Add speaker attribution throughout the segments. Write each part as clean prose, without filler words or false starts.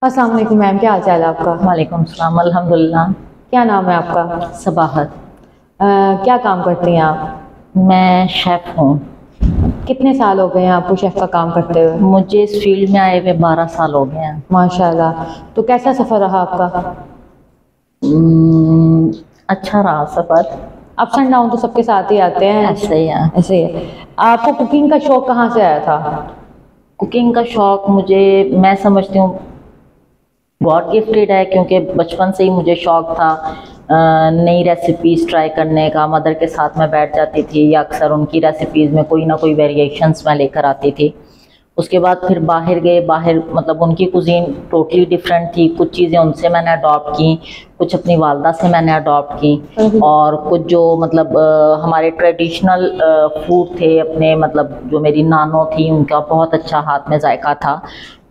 Speaker 1: अस्सलाम वालेकुम मैम, क्या हाल चाल है आपका?
Speaker 2: वालेकुम सलाम, अल्हम्दुलिल्लाह।
Speaker 1: क्या नाम है आपका?
Speaker 2: सबाहत।
Speaker 1: क्या काम करती हैं आप?
Speaker 2: मैं शेफ़ हूँ।
Speaker 1: कितने साल हो गए हैं आपको शेफ़ का काम करते हुए?
Speaker 2: मुझे इस फील्ड में आए हुए 12 साल हो गए हैं।
Speaker 1: माशाल्लाह। तो कैसा सफ़र रहा आपका?
Speaker 2: अच्छा रहा सफ़र।
Speaker 1: अप्स एंड डाउन तो सबके साथ ही आते हैं।
Speaker 2: ऐसे ही है।
Speaker 1: ऐसे ही है। आपको कुकिंग का शौक कहाँ से आया था?
Speaker 2: कुकिंग का शौक मुझे, मैं समझती हूँ गॉड गिफ्टेड है, क्योंकि बचपन से ही मुझे शौक था नई रेसिपीज़ ट्राई करने का। मदर के साथ मैं बैठ जाती थी या अक्सर उनकी रेसिपीज़ में कोई ना कोई वेरिएशंस मैं लेकर आती थी। उसके बाद फिर बाहर गए, बाहर मतलब उनकी कुज़ीन टोटली डिफरेंट थी। कुछ चीज़ें उनसे मैंने अडॉप्ट की, कुछ अपनी वालदा से मैंने अडॉप्ट की, और कुछ जो मतलब हमारे ट्रेडिशनल फूड थे अपने, मतलब जो मेरी नानो थी उनका बहुत अच्छा हाथ में जायका था।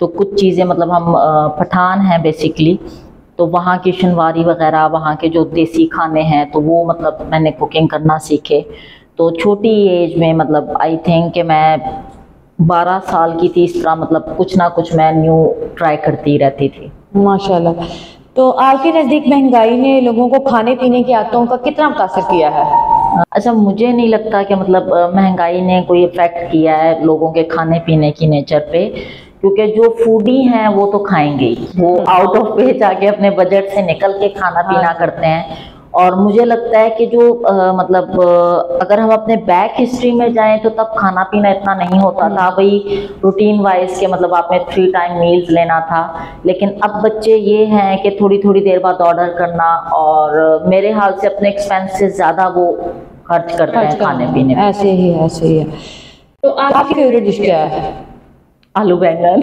Speaker 2: तो कुछ चीज़ें मतलब हम पठान हैं बेसिकली, तो वहाँ की शनवारी वग़ैरह, वहाँ के जो देसी खाने हैं, तो वो मतलब मैंने कुकिंग करना सीखे। तो छोटी एज में मतलब आई थिंक कि मैं 12 साल की थी, इस तरह मतलब कुछ ना कुछ मैं न्यू ट्राई करती रहती थी।
Speaker 1: माशाल्लाह। तो आपके नज़दीक महंगाई ने लोगों को खाने पीने की आदतों का कितना मुतासर किया है?
Speaker 2: अच्छा, मुझे नहीं लगता कि मतलब महंगाई ने कोई इफ़ेक्ट किया है लोगों के खाने पीने की नेचर पे, क्योंकि जो फूडी हैं वो तो खाएंगे ही, वो आउट ऑफ वे जाके अपने बजट से निकल के खाना पीना करते हैं। और मुझे लगता है कि जो मतलब अगर हम अपने बैक हिस्ट्री में जाएं तो तब खाना पीना इतना नहीं होता था, वही रूटीन वाइज के मतलब आपने 3 टाइम मील्स लेना था। लेकिन अब बच्चे ये हैं कि थोड़ी थोड़ी देर बाद ऑर्डर करना, और मेरे हाल से अपने एक्सपेंस से ज़्यादा वो खर्च करते हैं खाने पीने में।
Speaker 1: ऐसे ही है, ऐसे ही है। तो आपकी फेवरेट डिश क्या है?
Speaker 2: आलू बैंगन।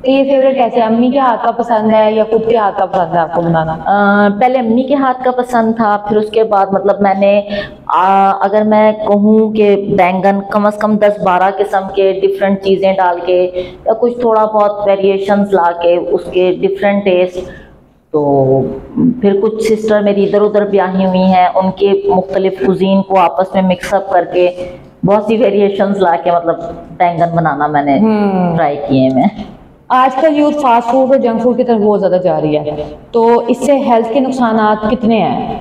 Speaker 1: ये फेवरेट कैसे, अम्मी के हाथ का पसंद है या खुद के हाथ का पसंद है आपको बनाना?
Speaker 2: पहले अम्मी के हाथ का पसंद था, फिर उसके बाद मतलब मैंने अगर मैं कहूँ कि बैंगन कम से कम 10-12 किस्म के डिफरेंट चीज़ें डाल के या कुछ थोड़ा बहुत वेरिएशंस ला के उसके डिफरेंट टेस्ट, तो फिर कुछ सिस्टर मेरी इधर उधर ब्याही हुई हैं, उनके मुख्तलिफ कुजीन को आपस में मिक्सअप करके बहुत सी वेरिएशंस ला के मतलब बैंगन बनाना मैंने ट्राई किए मैं।
Speaker 1: आजकल यूथ फास्ट फूड और जंक फूड की तरफ बहुत ज़्यादा जा रही है, तो इससे हेल्थ के नुकसानात कितने हैं?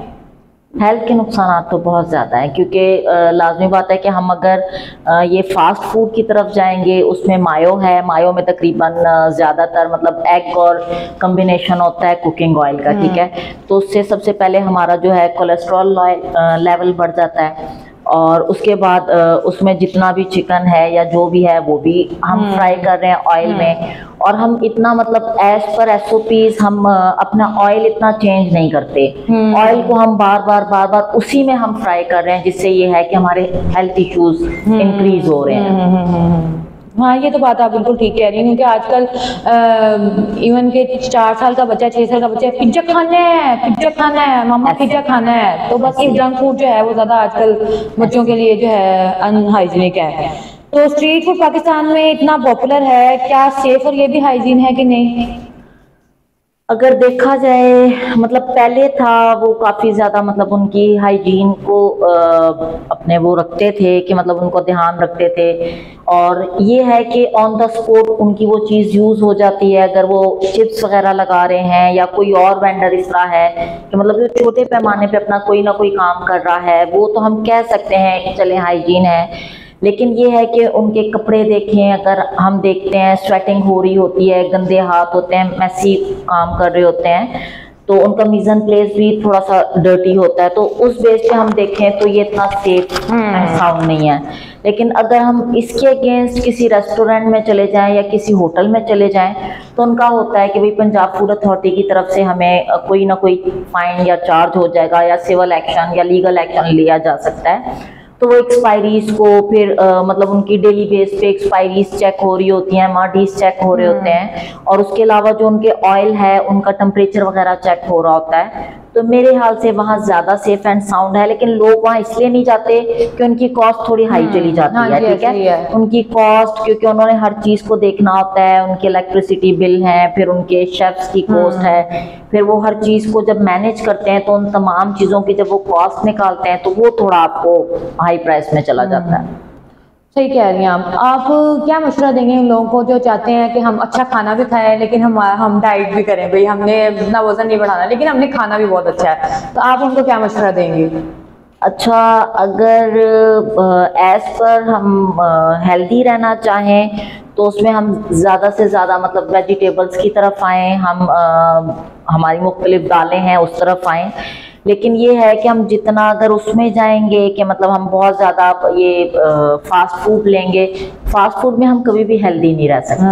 Speaker 2: हेल्थ के नुकसान तो बहुत ज़्यादा है, क्योंकि लाजमी बात है कि हम अगर ये फास्ट फूड की तरफ जाएंगे, उसमें मायो है, मायो में तकरीबन ज़्यादातर मतलब एग और कम्बिनेशन होता है कुकिंग ऑयल का, ठीक है। तो उससे सबसे पहले हमारा जो है कोलेस्ट्रॉल लेवल बढ़ जाता है, और उसके बाद उसमें जितना भी चिकन है या जो भी है वो भी हम फ्राई कर रहे हैं ऑयल में, और हम इतना मतलब एज पर SOPs हम अपना ऑयल इतना चेंज नहीं करते। ऑयल को हम बार बार उसी में हम फ्राई कर रहे हैं, जिससे ये है कि हमारे हेल्थ इश्यूज इंक्रीज हो रहे हैं।
Speaker 1: हाँ, ये तो बात आप बिल्कुल ठीक कह रही हैं, क्योंकि आजकल इवन के 4 साल का बच्चा, 6 साल का बच्चा पिज्जा खाना है, पिज्जा खाना है, मामा पिज्जा खाना है। तो बस ये जंक फूड जो है वो ज़्यादा आजकल बच्चों के लिए जो है अनहाइजीनिक है। तो स्ट्रीट फूड पाकिस्तान में इतना पॉपुलर है, क्या सेफ और ये भी हाइजीन है कि नहीं?
Speaker 2: अगर देखा जाए मतलब पहले था वो काफ़ी ज़्यादा मतलब उनकी हाइजीन को अपने वो रखते थे कि मतलब उनको ध्यान रखते थे, और ये है कि ऑन द स्पॉट उनकी वो चीज़ यूज़ हो जाती है। अगर वो चिप्स वगैरह लगा रहे हैं या कोई और वेंडर इस तरह है कि मतलब जो छोटे पैमाने पे अपना कोई ना कोई काम कर रहा है, वो तो हम कह सकते हैं कि चले हाइजीन है। लेकिन ये है कि उनके कपड़े देखें, अगर हम देखते हैं स्वेटिंग हो रही होती है, गंदे हाथ होते हैं, मैसी काम कर रहे होते हैं, तो उनका मीजन प्लेस भी थोड़ा सा डर्टी होता है, तो उस बेस पे हम देखें तो ये इतना सेफ एंड साउंड नहीं है। लेकिन अगर हम इसके अगेंस्ट किसी रेस्टोरेंट में चले जाएं या किसी होटल में चले जाएं, तो उनका होता है कि भाई पंजाब फूड अथॉरिटी की तरफ से हमें कोई ना कोई फाइन या चार्ज हो जाएगा, या सिविल एक्शन या लीगल एक्शन लिया जा सकता है। तो वो एक्सपायरीज को फिर मतलब उनकी डेली बेस पे एक्सपायरीज चेक हो रही होती हैं, मार्डीज चेक हो रहे होते हैं, और उसके अलावा जो उनके ऑयल है उनका टेम्परेचर वगैरह चेक हो रहा होता है। तो मेरे हाल से वहाँ ज़्यादा सेफ एंड साउंड है। लेकिन लोग वहाँ इसलिए नहीं जाते कि उनकी कॉस्ट थोड़ी हाई चली जाती है, ठीक है। उनकी कॉस्ट, क्योंकि उन्होंने हर चीज़ को देखना होता है, उनके इलेक्ट्रिसिटी बिल है, फिर उनके शेफ्स की कॉस्ट है, फिर वो हर चीज़ को जब मैनेज करते हैं तो उन तमाम चीज़ों की जब वो कॉस्ट निकालते हैं तो वो थोड़ा आपको हाई प्राइस में चला जाता है।
Speaker 1: सही कह रही हैं आप क्या मशवरा देंगे उन लोगों को जो चाहते हैं कि हम अच्छा खाना भी खाएं लेकिन हम डाइट भी करें, भाई हमने अपना वजन नहीं बढ़ाना लेकिन हमने खाना भी बहुत अच्छा है, तो आप उनको क्या मशवरा देंगे?
Speaker 2: अच्छा, अगर एज पर हम हेल्दी रहना चाहें तो उसमें हम ज़्यादा से ज़्यादा मतलब वेजिटेबल्स की तरफ आएँ, हम हमारी मुख्तलिफ दालें हैं उस तरफ आएँ। लेकिन ये है कि हम जितना अगर उसमें जाएंगे कि मतलब हम बहुत ज़्यादा ये फास्ट फूड लेंगे, फास्ट फूड में हम कभी भी हेल्दी नहीं रह सकते।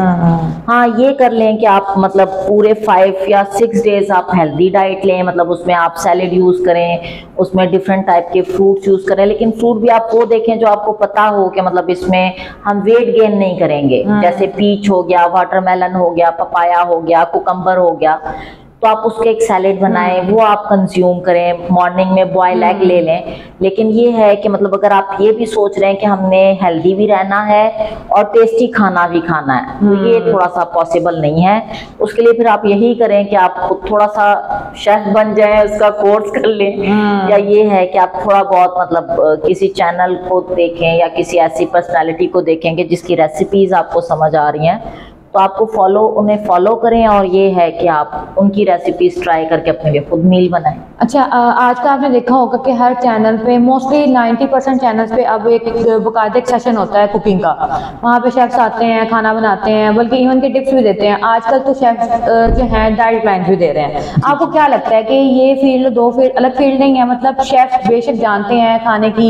Speaker 2: हाँ, ये कर लें कि आप मतलब पूरे 5 या 6 डेज आप हेल्दी डाइट लें, मतलब उसमें आप सैलेड यूज़ करें, उसमें डिफरेंट टाइप के फ्रूट्स यूज़ करें, लेकिन फ्रूट भी आप वो देखें जो आपको पता हो कि मतलब इसमें हम वेट गेन नहीं करेंगे। जैसे पीच हो गया, वाटरमेलन हो गया, पपाया हो गया, कुकम्बर हो गया, तो आप उसके एक सैलेड बनाएं, वो आप कंज्यूम करें। मॉर्निंग में बॉयल एग ले लें। लेकिन ये है कि मतलब अगर आप ये भी सोच रहे हैं कि हमने हेल्दी भी रहना है और टेस्टी खाना भी खाना है, तो ये थोड़ा सा पॉसिबल नहीं है। उसके लिए फिर आप यही करें कि आप थोड़ा सा शेफ बन जाएं, उसका कोर्स कर लें, या ये है कि आप थोड़ा बहुत मतलब किसी चैनल को देखें या किसी ऐसी पर्सनैलिटी को देखें कि जिसकी रेसिपीज आपको समझ आ रही हैं, तो आपको उन्हें फॉलो करें, और ये है कि आप उनकी रेसिपीज ट्राई करके अपने लिए खुद मील बनाएं।
Speaker 1: अच्छा, आज का आपने देखा होगा कि हर चैनल पे मोस्टली 90% चैनल्स पे अब एक बाकायदा एक सेशन होता है कुकिंग का, वहाँ पे शेफ्स आते हैं, खाना बनाते हैं, बल्कि इवन के टिप्स भी देते हैं। आजकल तो शेफ्स जो हैं डाइट प्लान भी दे रहे हैं। आपको क्या लगता है कि ये फील्ड दो फील्ड अलग फील्ड नहीं है? मतलब शेफ्स बेशक जानते हैं खाने की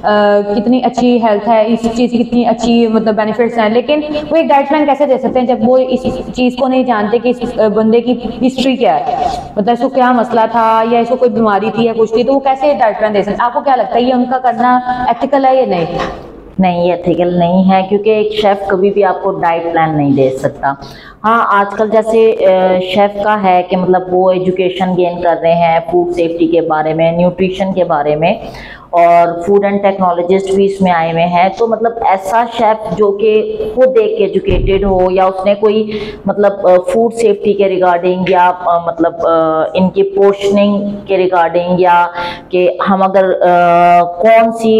Speaker 1: कितनी अच्छी हेल्थ है, इस चीज़ की कितनी अच्छी मतलब बेनिफिट्स हैं, लेकिन वो एक डाइट प्लान कैसे दे सकते हैं जब वो इस चीज़ को नहीं जानते कि इस बंदे की हिस्ट्री क्या है, मतलब इसको क्या मसला था या इसको कोई बीमारी थी या कुछ थी, तो वो कैसे डाइट प्लान दे सकते? आपको क्या लगता है ये उनका करना एथिकल है या नहीं?
Speaker 2: नहीं, एथिकल नहीं है, क्योंकि एक शेफ़ कभी भी आपको डाइट प्लान नहीं दे सकता। हाँ, आजकल जैसे शेफ़ का है कि मतलब वो एजुकेशन गेन कर रहे हैं फूड सेफ्टी के बारे में, न्यूट्रिशन के बारे में, और फूड एंड टेक्नोलॉजिस्ट भी इसमें आए हुए हैं। तो मतलब ऐसा शेफ़ जो कि खुद एक एजुकेटेड हो, या उसने कोई मतलब फूड सेफ्टी के रिगार्डिंग, या मतलब इनकी पोर्शनिंग के रिगार्डिंग, या कि हम अगर कौन सी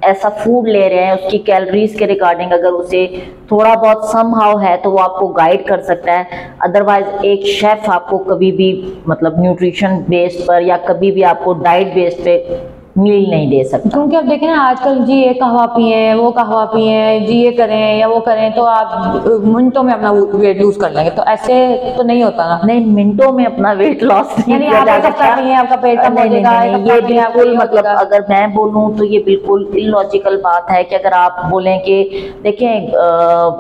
Speaker 2: ऐसा फूड ले रहे हैं उसकी कैलोरीज के रिगार्डिंग अगर उसे थोड़ा बहुत समहाउ है तो वो आपको गाइड कर सकता है। अदरवाइज एक शेफ आपको कभी भी मतलब न्यूट्रिशन बेस्ड पर या कभी भी आपको डाइट बेस्ड पे मील नहीं दे सकता।
Speaker 1: क्योंकि अब देखें ना आजकल जी ये कहवा पिए, वो कहवा पिए, जी ये करें या वो करें, तो आप मिनटों में अपना वेट लूज कर लेंगे, तो ऐसे तो नहीं होता ना।
Speaker 2: नहीं, मिनटों में अपना वेट लॉस नहीं किया जा सकता।
Speaker 1: आपका पेट कम हो जाएगा।
Speaker 2: ये बिल्कुल मतलब अगर मैं बोलूं तो ये बिल्कुल इलॉजिकल बात है कि अगर आप बोलें कि देखें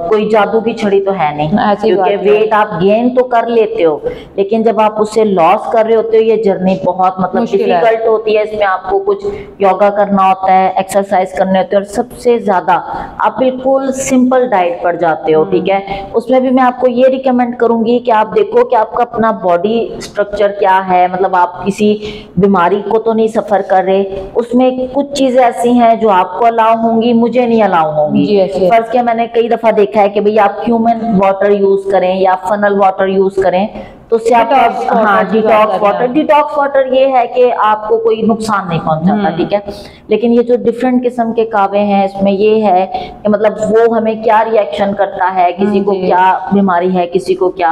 Speaker 2: कोई जादू की छड़ी तो है नहीं, क्योंकि वेट आप गेन तो कर लेते हो, लेकिन जब आप उससे लॉस कर रहे होते हो ये जर्नी बहुत मतलब डिफिकल्ट होती है। इसमें आपको कुछ योगा करना होता है, एक्सरसाइज करने होते हैं, और सबसे ज्यादा आप बिल्कुल सिंपल डाइट पर जाते हो। ठीक है, उसमें भी मैं आपको ये रिकमेंड करूंगी कि आप देखो कि आपका अपना बॉडी स्ट्रक्चर क्या है, मतलब आप किसी बीमारी को तो नहीं सफर कर रहे। उसमें कुछ चीजें ऐसी हैं जो आपको अलाउ होंगी, मुझे नहीं अलाउ होंगी। फर्स्ट क्या, मैंने कई दफा देखा है कि भाई आप ह्यूमन वाटर यूज करें या फनल वाटर यूज करें, तो उससे आपका डिटॉक्स वाटर ये है कि आपको कोई नुकसान नहीं पहुंचाता। ठीक है, लेकिन ये जो डिफरेंट किस्म के कावे हैं इसमें ये है कि मतलब वो हमें क्या रिएक्शन करता है, किसी को क्या बीमारी है, किसी को क्या,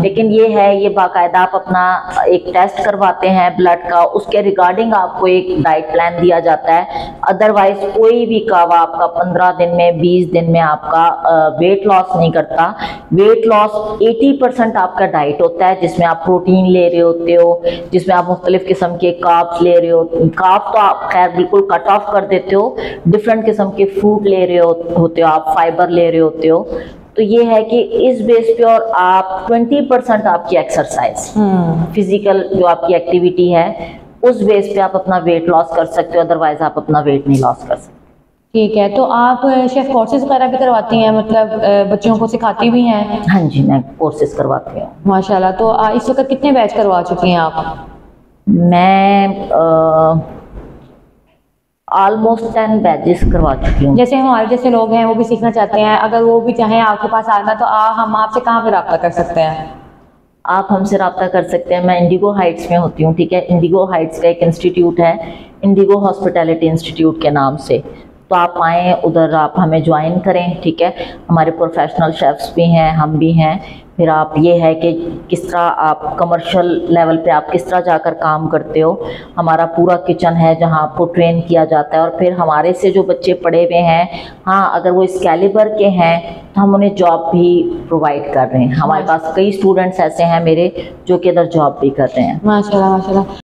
Speaker 2: लेकिन ये है ये बाकायदा आप अपना एक टेस्ट करवाते हैं ब्लड का, उसके रिगार्डिंग आपको एक डाइट प्लान दिया जाता है। अदरवाइज कोई भी कावा आपका 15 दिन में 20 दिन में आपका वेट लॉस नहीं करता। वेट लॉस 80% आपका डाइट होता है, जिसमें आप प्रोटीन ले रहे होते हो, जिसमें आप मुख्तलिफ किस्म के कार्ब्स ले रहे हो। कार्ब तो आप खैर बिल्कुल कट ऑफ कर देते हो, डिफरेंट किस्म के फ्रूट ले रहे होते हो, आप फाइबर ले रहे होते हो। तो ये है कि इस बेस पे, और आप 20% आपकी एक्सरसाइज फिजिकल जो आपकी एक्टिविटी है उस बेस पे आप अपना वेट लॉस कर सकते हो, अदरवाइज आप अपना वेट नहीं लॉस कर सकते।
Speaker 1: ठीक है, तो आप शेफ कोर्सेज वगैरह भी करवाती हैं, मतलब बच्चों को सिखाती भी हैं?
Speaker 2: हाँ जी, मैं कोर्सेज करवाती हूँ
Speaker 1: माशाल्लाह। तो इस वक्त कितने बैच करवा चुकी हैं आप?
Speaker 2: मैं ऑलमोस्ट 10 बैचेस करवा चुकी हूँ।
Speaker 1: जैसे हमारे जैसे लोग हैं वो भी सीखना चाहते हैं, अगर वो भी चाहें आपके पास आना, तो हम आपसे कहाँ पे रब्ता कर सकते हैं?
Speaker 2: आप हमसे रब्ता कर सकते हैं। मैं इंडिगो हाइट्स में होती हूँ। ठीक है, इंडिगो हाइट्स का एक इंस्टीट्यूट है, इंडिगो हॉस्पिटैलिटी इंस्टीट्यूट के नाम से। तो आप आएँ उधर, आप हमें ज्वाइन करें, ठीक है। हमारे प्रोफेशनल शेफ्स भी हैं, हम भी हैं। फिर आप ये है कि किस तरह आप कमर्शियल लेवल पे आप किस तरह जाकर काम करते हो। हमारा पूरा किचन है जहां आपको ट्रेन किया जाता है। और फिर हमारे से जो बच्चे पढ़े हुए हैं, हाँ अगर वो इस कैलिबर के हैं तो हम उन्हें जॉब भी प्रोवाइड कर रहे हैं। हमारे पास कई स्टूडेंट्स ऐसे हैं मेरे जो कि इधर जॉब भी कर रहे हैं।
Speaker 1: माशाल्लाह माशाल्लाह।